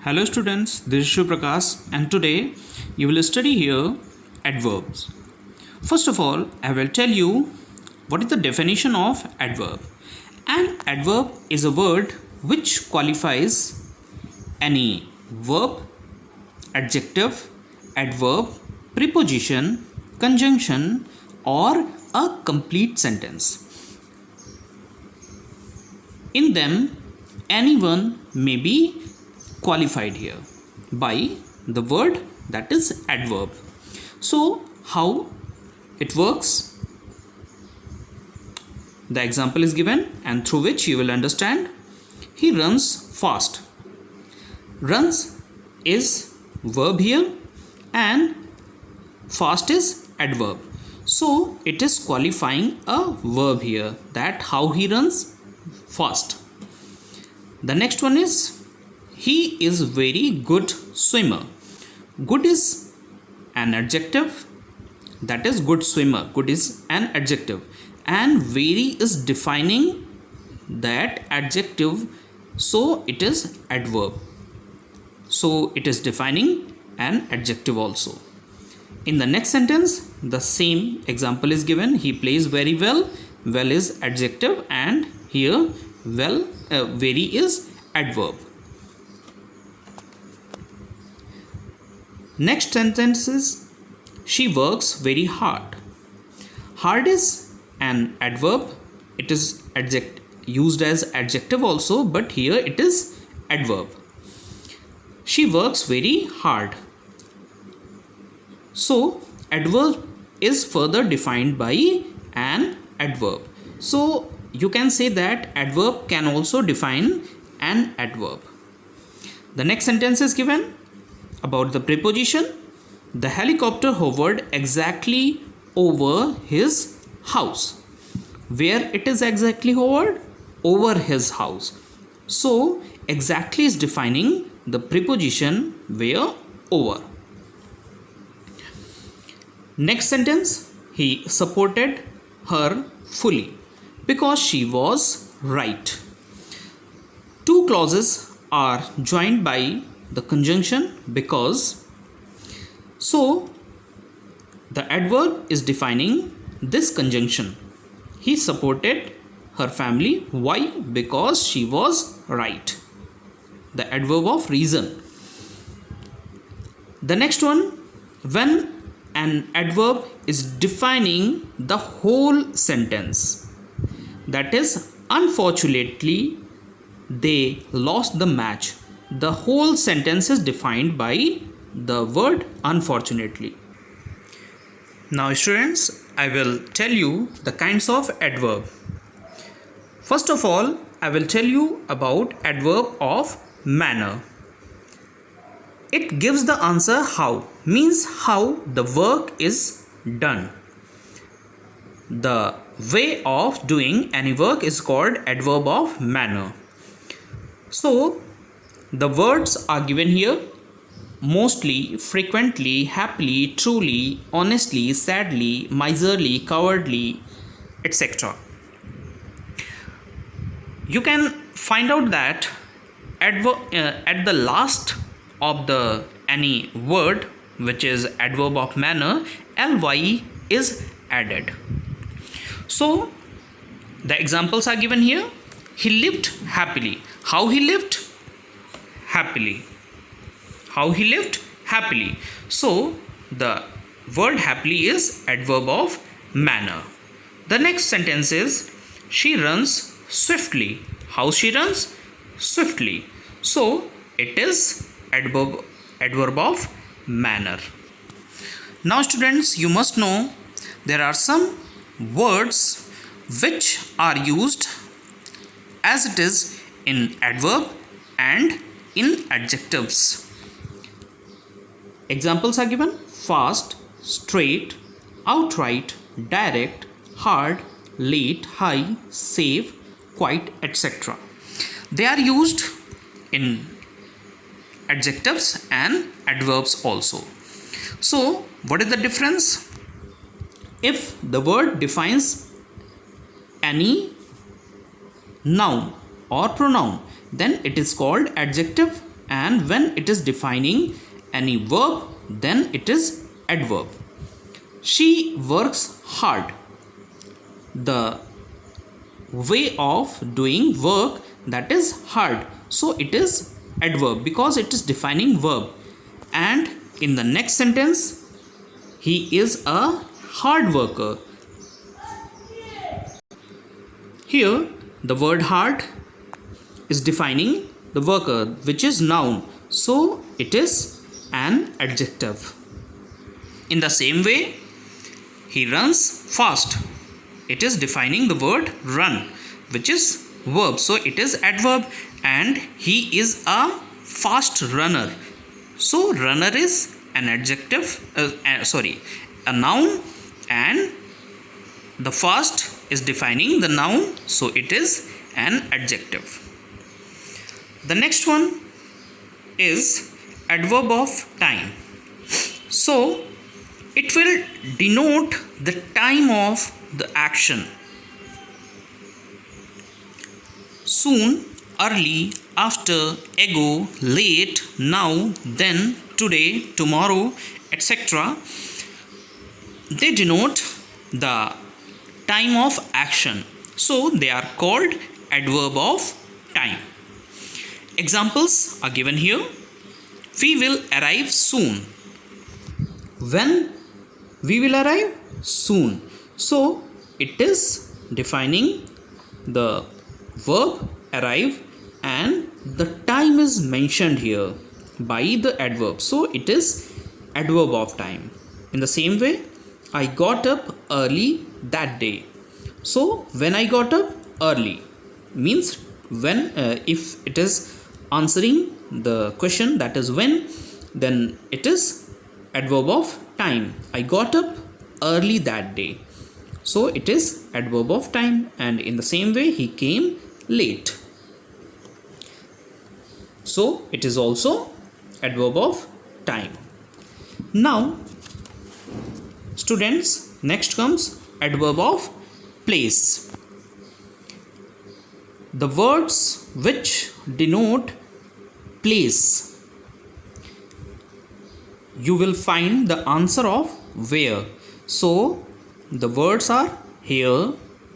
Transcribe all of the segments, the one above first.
Hello students, this is Shiv Prakash and today you will study here adverbs. First of all, I will tell you what is the definition of adverb. An adverb is a word which qualifies any verb, adjective, adverb, preposition, conjunction or a complete sentence. In them, anyone may be qualified here by the word that is adverb. So how it works? The example is given and through which you will understand. He runs fast. Runs is verb here and fast is adverb. So it is qualifying a verb here, that how he runs fast. The next one is he is very good swimmer. Good is an adjective, that is good swimmer. Good is an adjective and very is defining that adjective, so it is adverb. So it is defining an adjective also. In the next sentence, the same example is given. He plays very well. Well is adjective and here very is adverb. Next sentence is she works very hard. Hard is an adverb. It is used as adjective also, but here it is adverb. She works very hard. So adverb is further defined by an adverb. So you can say that adverb can also define an adverb. The next sentence is given about the preposition. The helicopter hovered exactly over his house. Where it is exactly hovered? Over his house. So exactly is defining the preposition where over. Next sentence, he supported her fully because she was right. Two clauses are joined by the conjunction because. So the adverb is defining this conjunction. He supported her family. Why? Because she was right. The adverb of reason. The next one, when an adverb is defining the whole sentence, that is, unfortunately they lost the match. The whole sentence is defined by the word unfortunately. Now students, I will tell you the kinds of adverb. First of all, I will tell you about adverb of manner. It gives the answer how, means how the work is done. The way of doing any work is called adverb of manner. So the words are given here: mostly, frequently, happily, truly, honestly, sadly, miserly, cowardly, etc. You can find out that at the last of the any word which is adverb of manner, ly is added. So the examples are given here. He lived happily. How he lived? Happily. How he lived? Happily. So the word happily is adverb of manner. The next sentence is she runs swiftly. How she runs? Swiftly. So it is adverb of manner. Now students, you must know there are some words which are used as it is in adverb and in adjectives. Examples are given: fast, straight, outright, direct, hard, late, high, safe, quite, etc. They are used in adjectives and adverbs also. So what is the difference? If the word defines any noun or pronoun, then it is called adjective and when it is defining any verb, then it is adverb. She works hard. The way of doing work, that is hard, so it is adverb because it is defining verb. And in the next sentence, he is a hard worker. Here the word hard is defining the worker, which is noun, so it is an adjective. In the same way, he runs fast. It is defining the word run, which is verb, so it is adverb. And he is a fast runner, so runner is an adjective, a noun, and the fast is defining the noun, so it is an adjective. The next one is adverb of time. So it will denote the time of the action. Soon, early, after, ago, late, now, then, today, tomorrow, etc. They denote the time of action, so they are called adverb of time. Examples are given here. We will arrive soon. When we will arrive? Soon. So it is defining the verb arrive, and the time is mentioned here by the adverb, so it is adverb of time. In the same way, I got up early that day. So when I got up early means when, if it is answering the question, that is when, then it is adverb of time. I got up early that day, so it is adverb of time. And in the same way, he came late, so it is also adverb of time. Now students, next comes adverb of place. The words which denote place, you will find the answer of where. So the words are here,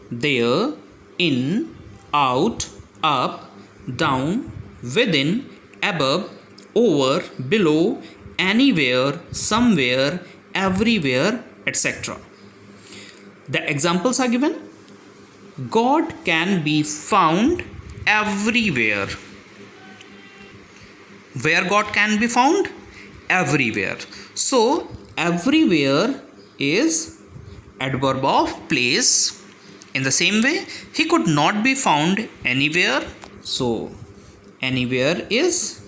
there, in, out, up, down, within, above, over, below, anywhere, somewhere, everywhere, etc. The examples are given. God can be found everywhere. Where God can be found? Everywhere. So everywhere is adverb of place. In the same way, he could not be found anywhere, so anywhere is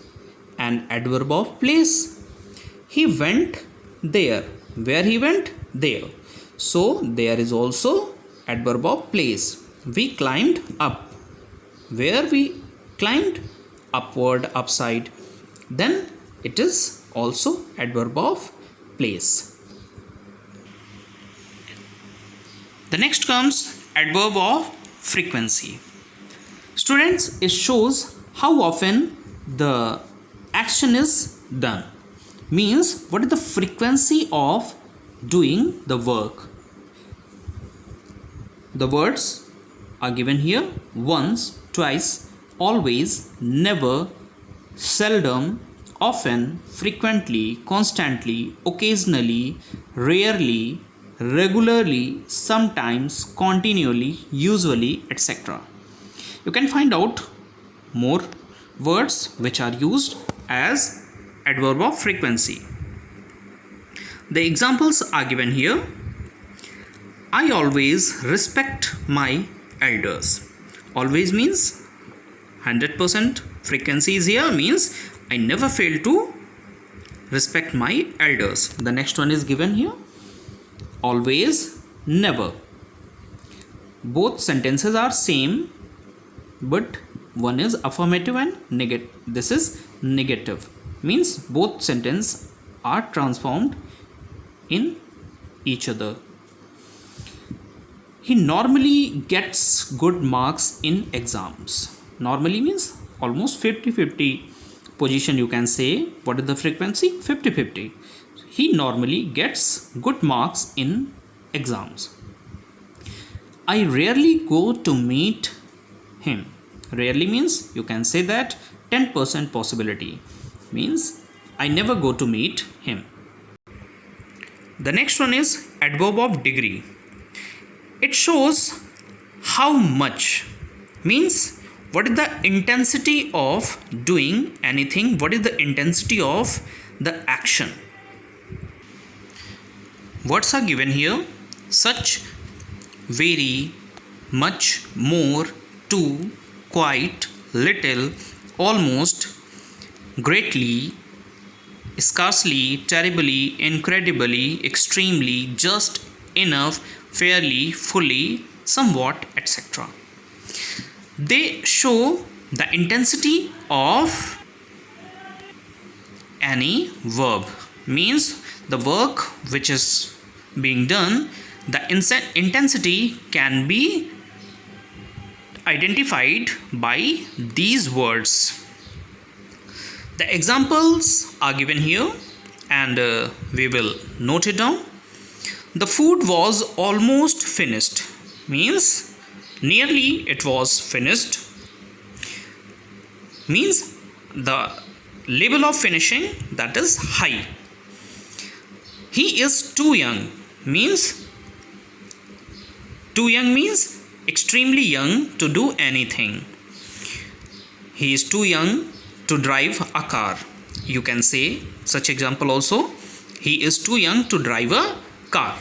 an adverb of place. He went there. Where he went? There. So there is also adverb of place. We climbed up. Where we climbed? Upward, upside. Then it is also adverb of place. The next comes adverb of frequency. Students, it shows how often the action is done. Means what is the frequency of doing the work. The words are given here: once, twice, always, never, seldom, often, frequently, constantly, occasionally, rarely, regularly, sometimes, continually, usually, etc. You can find out more words which are used as adverb of frequency. The examples are given here. I always respect my elders. Always means 100%. Frequency is here means I never fail to respect my elders. The next one is given here. Always, never. Both sentences are same, but one is affirmative and negative. This is negative. Means both sentences are transformed in each other. He normally gets good marks in exams. Normally means almost 50-50% position, you can say what is the frequency? 50-50. He normally gets good marks in exams. I rarely go to meet him. Rarely means you can say that 10% possibility, means I never go to meet him. The next one is adverb of degree. It shows how much, means what is the intensity of doing anything, what is the intensity of the action. Words are given here: such, very, much, more, too, quite, little, almost, greatly, scarcely, terribly, incredibly, extremely, just, enough, fairly, fully, somewhat, etc. They show the intensity of any verb, means the work which is being done, the intensity can be identified by these words. The examples are given here and we will note it down. The food was almost finished, means nearly it was finished, means the level of finishing, that is high. He is too young, means too young means extremely young to do anything. He is too young to drive a car. You can say such example also: he is too young to drive a car.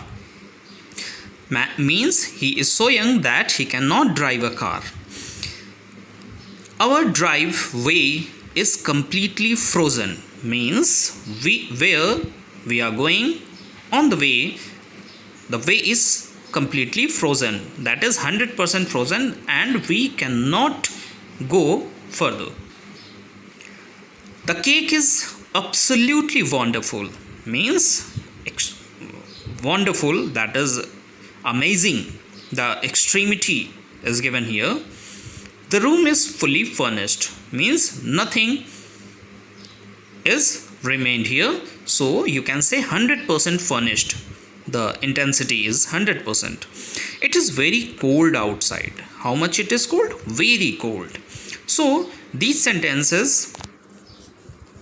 Means he is so young that he cannot drive a car. Our driveway is completely frozen, means where we are going on the way is completely frozen, that is 100% frozen, and we cannot go further. The cake is absolutely wonderful, means wonderful, that is amazing. The extremity is given here. The room is fully furnished, means nothing is remained here, so you can say 100% furnished. The intensity is 100%. It is very cold outside. How much it is cold? Very cold. So these sentences,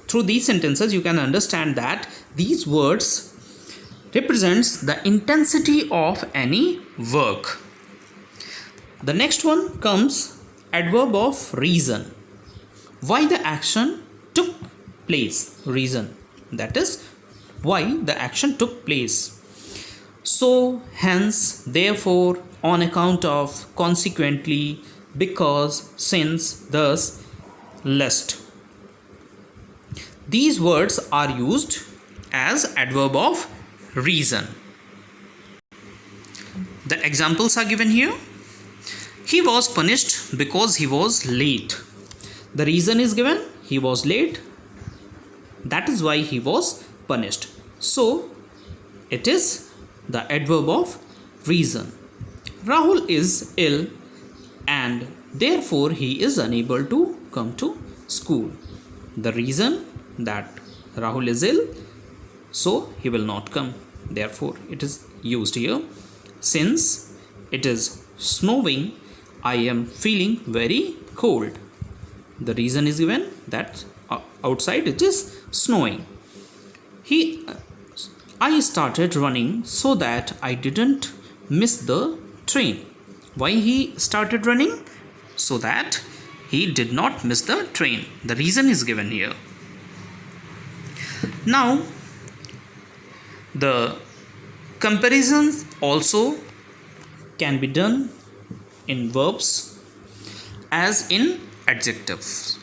through these sentences you can understand that these words represents the intensity of any work. The next one comes adverb of reason. Why the action took place. Reason, that is why the action took place. So, hence, therefore, on account of, consequently, because, since, thus, lest. These words are used as adverb of reason. The examples are given here. He was punished because he was late. The reason is given: he was late. That is why he was punished. So, it is the adverb of reason. Rahul is ill and therefore he is unable to come to school. The reason that Rahul is ill, so he will not come. Therefore, it is used here. Since it is snowing, I am feeling very cold. The reason is given that outside it is snowing. I started running so that I didn't miss the train. Why he started running? So that he did not miss the train. The reason is given here. Now, the comparisons also can be done in verbs as in adjectives.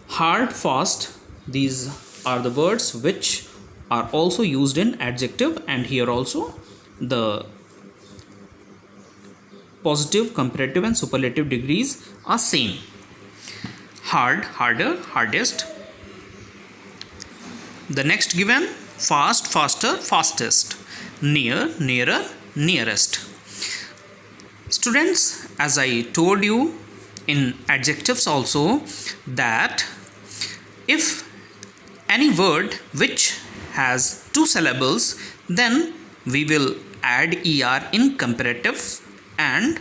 Hard, fast, these are the words which are also used in adjective, and here also the positive, comparative and superlative degrees are same. Hard, harder, hardest. The next given: fast, faster, fastest. Near, nearer, nearest. Students, as I told you in adjectives also, that If any word which has two syllables, then we will add er in comparative and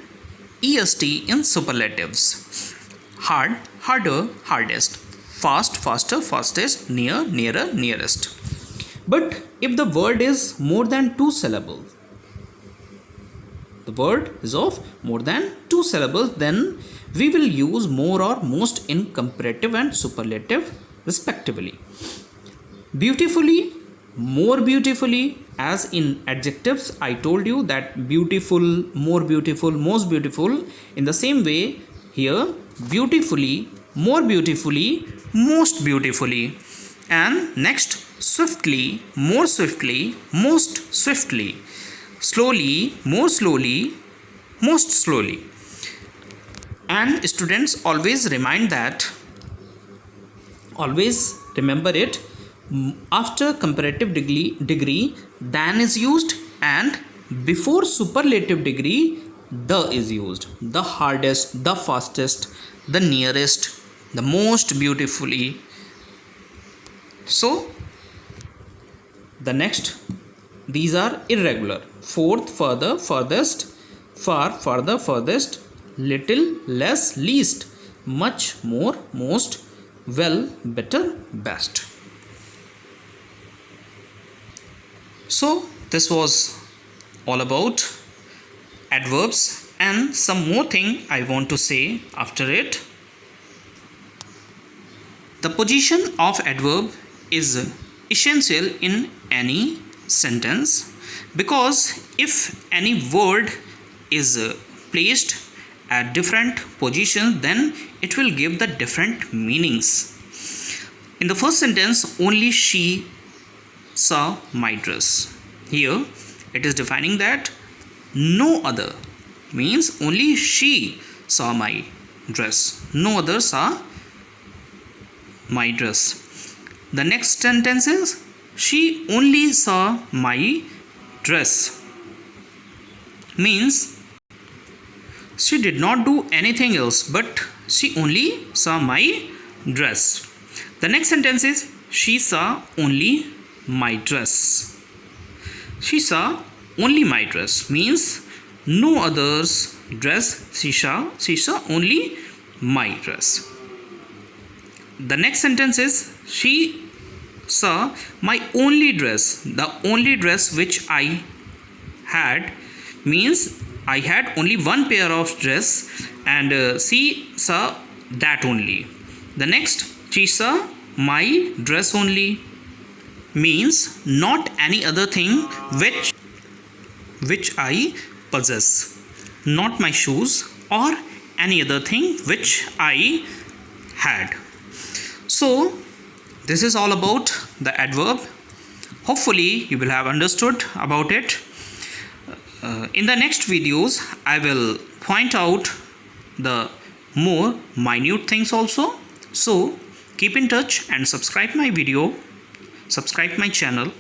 est in superlatives. Hard, harder, hardest. Fast, faster, fastest. Near, nearer, nearest. But if the word is more than two syllables, the word is of more than two syllables, then we will use more or most in comparative and superlative respectively. Beautifully, more beautifully, as in adjectives, I told you that beautiful, more beautiful, most beautiful. In the same way, here beautifully, more beautifully, most beautifully. And next, swiftly, more swiftly, most swiftly. Slowly, more slowly, most slowly. And students, always remember it, after comparative degree than is used, and before superlative degree the is used. The hardest, the fastest, the nearest, the most beautifully. So the next, these are irregular. Fourth, further, furthest, far, further, furthest, little, less, least, much, more, most, well, better, best. So this was all about adverbs, and some more thing I want to say after it. The position of adverb is essential in any sentence, because if any word is placed at different positions, then it will give the different meanings. In the first sentence, only she saw my dress. Here it is defining that no other means only she saw my dress, no other saw my dress. The next sentence is she only saw my dress, means she did not do anything else, but she only saw my dress. The next sentence is she saw only my dress. She saw only my dress, means no other's dress she saw only my dress. The next sentence is she saw my only dress. The only dress which I had, means I had only one pair of dress, and she saw that only. The next, she saw my dress only, means not any other thing which I possess, not my shoes or any other thing which I had. So this is all about the adverb. Hopefully you will have understood about it. In the next videos I will point out the more minute things also. So keep in touch and subscribe my channel.